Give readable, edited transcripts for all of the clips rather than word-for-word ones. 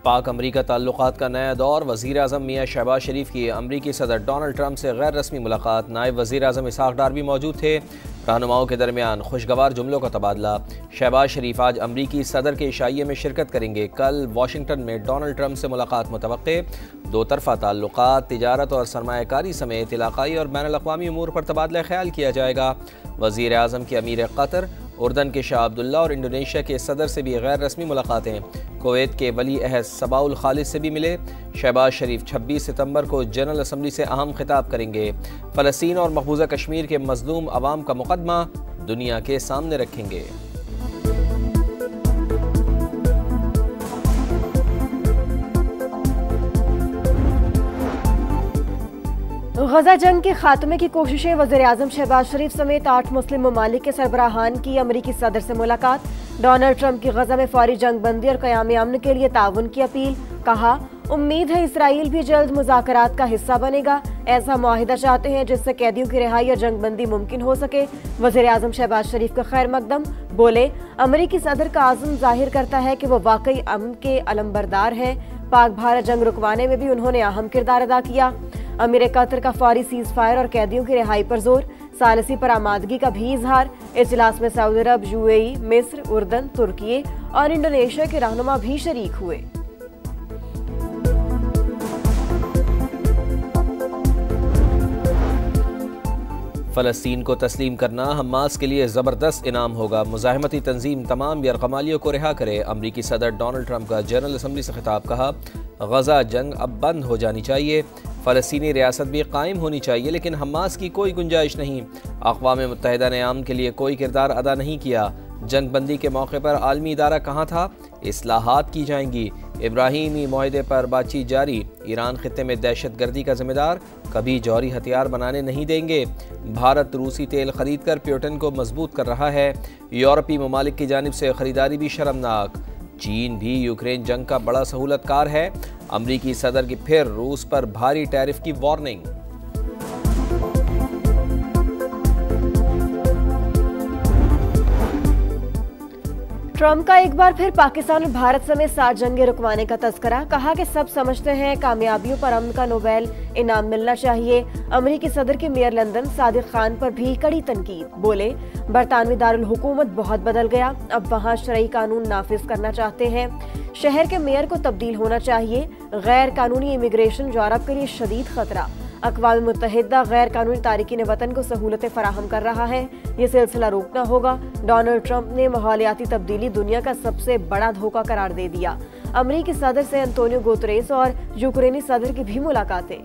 पाक अमरीका ताल्लुकात का नया दौर। वज़ीर आज़म मियाँ शहबाज शरीफ की अमरीकी सदर डोनाल्ड ट्रंप से गैर रस्मी मुलाकात। नायब वज़ीर आज़म इसहाक डार भी मौजूद थे। रहनुमाओं के दरमियान खुशगवार जुमलों का तबादला। शहबाज शरीफ आज अमरीकी सदर के इशाइये में शिरकत करेंगे। कल वाशिंगटन में डोनाल्ड ट्रंप से मुलाकात मुतवक्के। दो तरफ़ा ताल्लुकात, तिजारत और सरमायाकारी समेत इलाक़ाई और बैनुल अक़वामी उमूर पर तबादला ख्याल किया जाएगा। वज़ीर आज़म की अमीर कतर, उर्दन के शाह अब्दुल्ला और इंडोनेशिया के सदर से भी गैर रस्मी मुलाकातें। कुवैत के वली अहद सबाउल खालिद से भी मिले। शहबाज शरीफ 26 सितंबर को जनरल असम्बली से अहम खिताब करेंगे। फ़लस्तीन और मकबूजा कश्मीर के मज़लूम अवाम का मुकदमा दुनिया के सामने रखेंगे। गजा जंग के खात्मे की कोशिशें। वज़ीर आज़म शहबाज शरीफ समेत 8 मुस्लिम ममालिक के सरबराहान की अमरीकी सदर से मुलाकात। डोनाल्ड ट्रंप की गजा में फौरी जंग बंदी और क़याम अमन के लिए ताउन की अपील। कहा, उम्मीद है इसराइल भी जल्द मुज़ाकरात का हिस्सा बनेगा। ऐसा मुआहिदा चाहते हैं जिससे कैदियों की रिहाई और जंग बंदी मुमकिन हो सके। वज़ीर आज़म शहबाज शरीफ का खैर मकदम। बोले, अमरीकी सदर का आज़म जाहिर करता है कि वो वाकई अमन के अलमबरदार हैं। पाक भारत जंग रुकवाने में भी उन्होंने अहम किरदार अदा किया। अमीर कतर का फौरी सीज फायर और कैदियों की रिहाई पर जोर। सालिसी पर आमादगी का भी इजहार। इजलास में सऊदी अरब, यूएई, मिस्र, उर्दन, तुर्की और इंडोनेशिया के रहनुमा भी शरीक हुए। फ़लस्तीन को तस्लीम करना हमास के लिए ज़बरदस्त इनाम होगा। मुज़ाहिमती तंजीम तमाम यरगमालियों को रिहा करे। अमरीकी सदर डोनाल्ड ट्रंप का जनरल असम्बली से खिताब। कहा, गजा जंग अब बंद हो जानी चाहिए। फ़लस्तीनी रियासत भी कायम होनी चाहिए, लेकिन हमास की कोई गुंजाइश नहीं। अक़वाम मुत्तहिदा ने आम के लिए कोई किरदार अदा नहीं किया। जंग बंदी के मौके पर आलमी इदारा कहाँ था? इस्लाहात की जाएंगी। इब्राहीमी मुआहदे पर बातचीत जारी। ईरान खित्ते में दहशत गर्दी का जिम्मेदार, कभी जौहरी हथियार बनाने नहीं देंगे। भारत रूसी तेल खरीद कर प्यूटन को मजबूत कर रहा है। यूरोपीय ममालिक की जानिब से खरीदारी भी शर्मनाक। चीन भी यूक्रेन जंग का बड़ा सहूलतकार है। अमरीकी सदर की फिर रूस पर भारी टैरिफ की वार्निंग। ट्रंप का एक बार फिर पाकिस्तान और भारत समेत 7 जंगें रुकवाने का तस्करा। कहा कि सब समझते हैं कामयाबियों पर अमन का नोबेल इनाम मिलना चाहिए। अमरीकी सदर के मेयर लंदन सादिक खान पर भी कड़ी तनकीद। बोले, बरतानवी दारुल हुकूमत बहुत बदल गया, अब वहाँ शरई कानून नाफिज करना चाहते हैं। शहर के मेयर को तब्दील होना चाहिए। गैर कानूनी इमिग्रेशन यूरोप के लिए शदीद खतरा। अक़वाम मुत्तहिदा गैर कानूनी तारिकीन वतन को सहूलतें फराहम कर रहा है। ये सिलसिला रोकना होगा। डोनाल्ड ट्रंप ने माहौलियाती तब्दीली दुनिया का सबसे बड़ा धोखा करार दे दिया। अमरीकी सदर से एंटोनियो गुतेरेस और यूक्रेनी सदर की भी मुलाकातें।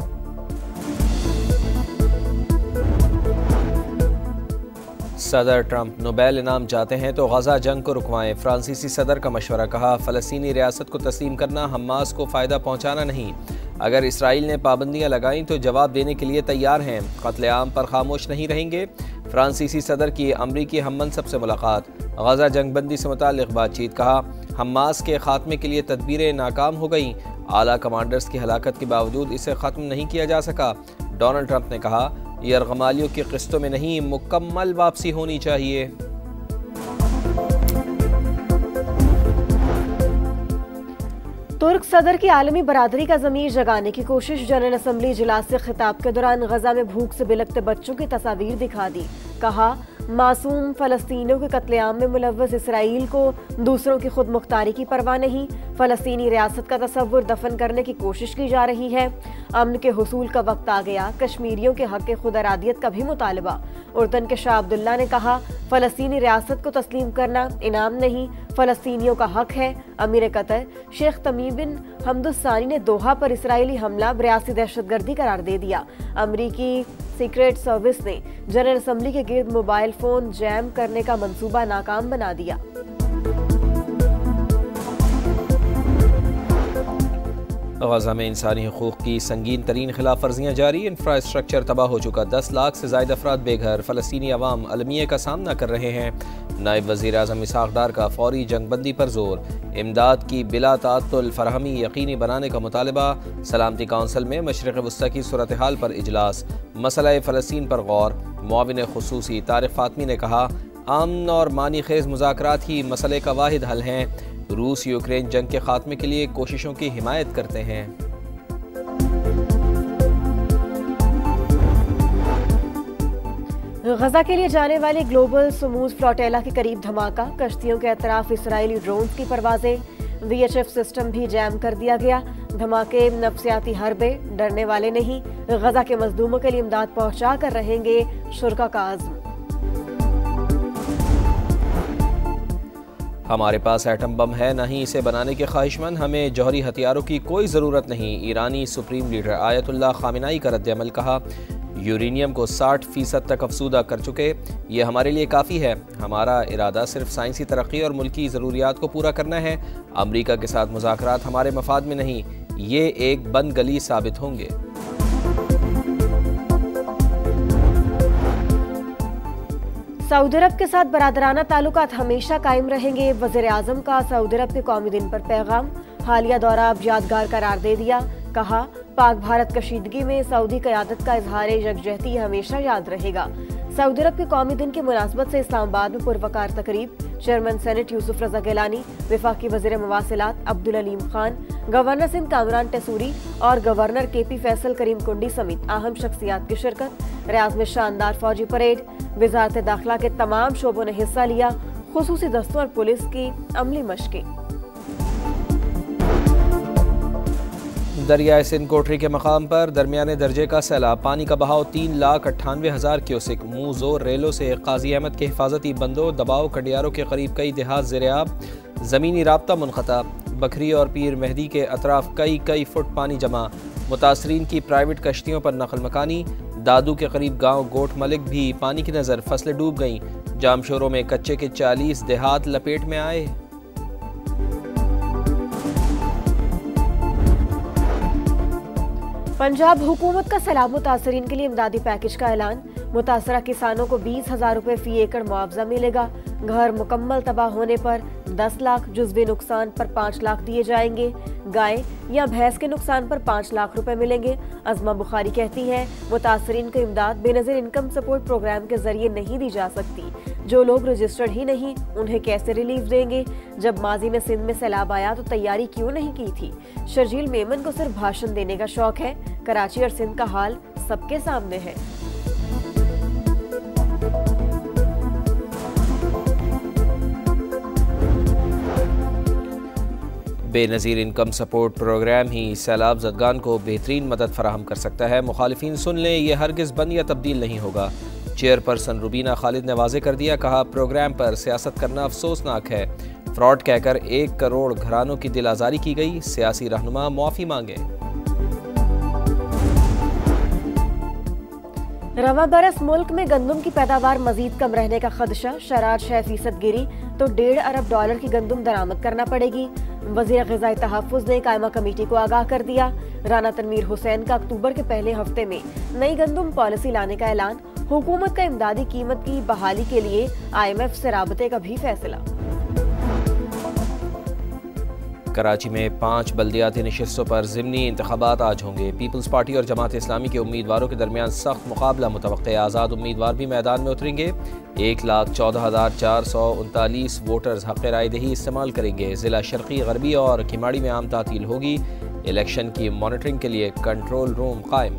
सदर ट्रंप नोबेल इनाम चाहते हैं तो गजा जंग को रुकवाएं। फ्रांसीसी सदर का मशवरा। कहा, फ़लस्तीनी रियासत को तस्लीम करना हमास को फ़ायदा पहुँचाना नहीं। अगर इसराइल ने पाबंदियाँ लगाई तो जवाब देने के लिए तैयार हैं। कत्लेआम पर खामोश नहीं रहेंगे। फ्रांसीसी सदर की अमरीकी हममनसब से मुलाकात। गजा जंगबंदी से मुताल्लिक़ बातचीत। कहा, हमास के खात्मे के लिए तदबीरें नाकाम हो गईं। आला कमांडर्स की हलाकत के बावजूद इसे ख़त्म नहीं किया जा सका। डोनाल्ड ट्रंप ने कहा, यरगमालियों की किस्तों में नहीं, मुकम्मल वापसी होनी चाहिए। तुर्क सदर की आलमी बरादरी का ज़मीर जगाने की कोशिश। जनरल असम्बली इजलास से खिताब के दौरान गजा में भूख से बिलखते बच्चों की तस्वीर दिखा दी। कहा, मासूम फ़लस्तीनियों के कत्लेआम में मुलव्वस इसराइल को दूसरों की खुद मुख्तारी की परवाह नहीं। फ़लस्तीनी रियासत का तस्वुर दफन करने की कोशिश की जा रही है। अमन के हुसूल का वक्त आ गया। कश्मीरियों के हक़ खुद अरादियत का भी मुतालबा। उर्दन के शाह अब्दुल्ला ने कहा, फ़लस्तीनी रियासत को तस्लीम करना इनाम नहीं, फ़लस्तीनियों का हक है। अमीर कतर शेख तमीम बिन हमदुस्सानी ने दोहा पर इसराइली हमला रियासी दहशतगर्दी करार दे दिया। अमरीकी सीक्रेट सर्विस ने जनरल असम्बली के गिर्द मोबाइल फोन जैम करने का मंसूबा नाकाम बना दिया। गजा में इंसानी हुकूक की संगीन तरीन खिलाफ वर्जियाँ जारी। इंफ्रास्ट्रक्चर तबाह हो चुका। 10 लाख से ज़ायद अफराद बेघर। फ़लस्तीनी अवाम अलमिया का सामना कर रहे हैं। नायब वज़ीर आज़म इसहाक डार का फौरी जंगबंदी पर जोर। इमदाद की बिला ताअत्तुल फराहमी यकीनी बनाने का मुतालबा। सलामती काउंसिल में मशरिक़ वस्ता की सूरत हाल पर इजलास। मसला फ़लस्तीन पर गौर। मुआविन खुसूसी तारिक फ़ातमी ने कहा, अमन और मानी खेज़ मुज़ाकरात ही मसले का वाहिद हल हैं। रूस यूक्रेन जंग के खात्मे के लिए कोशिशों की हिमायत करते हैं। गजा के लिए जाने वाली ग्लोबल सुमूज फ्लोटेला के करीब धमाका, कश्तियों के अतराफ इसराइली ड्रोन्स की परवाजें, VHF सिस्टम भी जैम कर दिया गया। धमाके नफ्सियाती हरबे, डरने वाले नहीं, गजा के मजलूमों के लिए इमदाद पहुंचा कर रहेंगे शुरका का आज़म। हमारे पास एटम बम है, नहीं इसे बनाने के ख्वाहिशमंद, हमें जौहरी हथियारों की कोई ज़रूरत नहीं। ईरानी सुप्रीम लीडर आयतुल्लाह खामेनेई का रद्द-ए-अमल, कहा यूरेनियम को 60% तक अफसूदा कर चुके, ये हमारे लिए काफ़ी है। हमारा इरादा सिर्फ साइंसी तरक्की और मुल्की ज़रूरियात को पूरा करना है। अमरीका के साथ मुज़ाकरात हमारे मफाद में नहीं, ये एक बंद गली साबित होंगे। सऊदी अरब के साथ बरादराना ताल्लुकात हमेशा कायम रहेंगे। वज़ीर आज़म का सऊदी अरब के कौमी दिन पर पैगाम, हालिया दौरा अब यादगार करार दे दिया। कहा पाक भारत कशीदगी में सऊदी क़यादत का इजहार यकजहती हमेशा याद रहेगा। सऊदी अरब के कौमी दिन की मुनासबत से इस्लामाबाद में पुरवकार तकरीब, चेयरमैन सेनेट यूसुफ रजा गिलानी, वफाकी वज़ीर मवासिलात अब्दुल अलीम खान, गवर्नर सिंध कामरान टेसूरी और गवर्नर KP फैसल करीम कुंडी समेत अहम शख्सियात की शिरकत। रियाज में शानदार फौजी परेड, वजारत दाखिला के तमाम शोबों ने हिस्सा लिया। खुसूसी दस्तों और पुलिस की अमली मशकें। दरियाए सिंध कोटरी के मकाम पर दरमियाने दर्जे का सैलाब, पानी का बहाव 3,98,000 क्यूसिक। मुँह जोर रेलों से काजी अहमद के हिफाजती बंदों, दबाव कंडियारों के करीब कई देहात ज़ेर-ए-आब, ज़मीनी राब्ता मुनक़ता। बखरी और पीर मेहदी के अतराफ कई फुट पानी जमा, मुतासरीन की प्राइवेट कश्तियों पर नकल मकानी। दादू के करीब गांव गोट मलिक भी पानी की नज़र, फसलें डूब गईं। जामशोरों में कच्चे के 40 देहात लपेट में आए। पंजाब हुकूमत का सैलाब मुतासरीन के लिए इमदादी पैकेज का ऐलान। मुतासरा किसानों को 20,000 रुपए फी एकड़ मुआवजा मिलेगा। घर मुकम्मल तबाह होने पर 10 लाख, जुज़वी नुकसान पर 5 लाख दिए जाएंगे। गाय या भैंस के नुकसान पर 5 लाख रुपए मिलेंगे। अज़मा बुखारी कहती हैं मुतासरीन को इमदाद बेनज़ीर इनकम सपोर्ट प्रोग्राम के जरिए नहीं दी जा सकती। जो लोग रजिस्टर्ड ही नहीं, उन्हें कैसे रिलीफ देंगे? जब माजी में सिंध में सैलाब आया तो तैयारी क्यों नहीं की थी? शर्जील मेमन को सिर्फ भाषण देने का शौक है। कराची और सिंध का हाल सबके सामने है। बेनज़ीर इनकम सपोर्ट प्रोग्राम ही सैलाब ज़दगान को बेहतरीन मदद फराहम कर सकता है। मुखालिफिन सुन लें, यह हरगिज़ बंद या तब्दील नहीं होगा। चेयरपर्सन रुबीना खालिद ने वाज़े कर दिया, कहा प्रोग्राम पर सियासत करना अफसोसनाक है। फ्रॉड कहकर 1 करोड़ घरानों की दिल आज़ारी की गई। सियासी रहनुमा मुआफ़ी मांगे। रवा बरस मुल्क में गंदम की पैदावार मजीद कम रहने का खदशा। शराब 6% गिरी तो $1.5 अरब की गंदम दरामद करना पड़ेगी। वज़ीर ग़िज़ाई तहफ़्फ़ुज़ ने कायमा कमेटी को आगाह कर दिया। राना तनवीर हुसैन का अक्टूबर के पहले हफ्ते में नई गंदम पॉलिसी लाने का ऐलान। हुकूमत का इमदादी कीमत की बहाली के लिए IMF से राबते का भी फैसला। कराची में 5 बल्दियाती नशिस्तों पर ज़िमनी इंतखाबात आज होंगे। पीपल्स पार्टी और जमात इस्लामी के उम्मीदवारों के दरमियान सख्त मुकाबला मुतवक्के। आज़ाद उम्मीदवार भी मैदान में उतरेंगे। 1,14,439 वोटर्स हक़ राय दही इस्तेमाल करेंगे। ज़िला शर्क़ी, गरबी और खिमाड़ी में आम तातील होगी। इलेक्शन की मॉनिटरिंग के लिए कंट्रोल रूम कायम।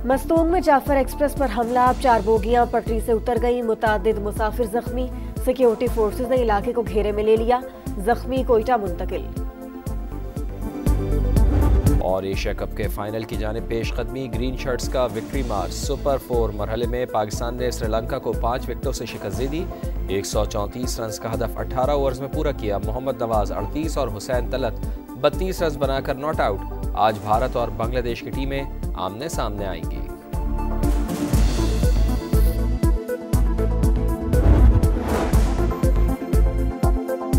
मस्तूंग में जाफर एक्सप्रेस पर हमला, 4 बोगियां पटरी से उतर गईं। मुतादिद मुसाफिर जख्मी। सिक्योरिटी फोर्सेज ने इलाके को घेरे में ले लिया। जख्मी कोयटा मुंतकिल। और एशिया कप के फाइनल की जानिब पेशकदमी। ग्रीन शर्ट्स का विक्ट्री मार्च। सुपर 4 मरहले में पाकिस्तान ने श्रीलंका को 5 विकेटों से शिकस्त दे दी। 134 रन का हदफ 18 ओवर्स में पूरा किया। मोहम्मद नवाज 38 और हुसैन तलत 32 रन बनाकर नॉट आउट। आज भारत और बांग्लादेश की टीमें आमने सामने आएंगी।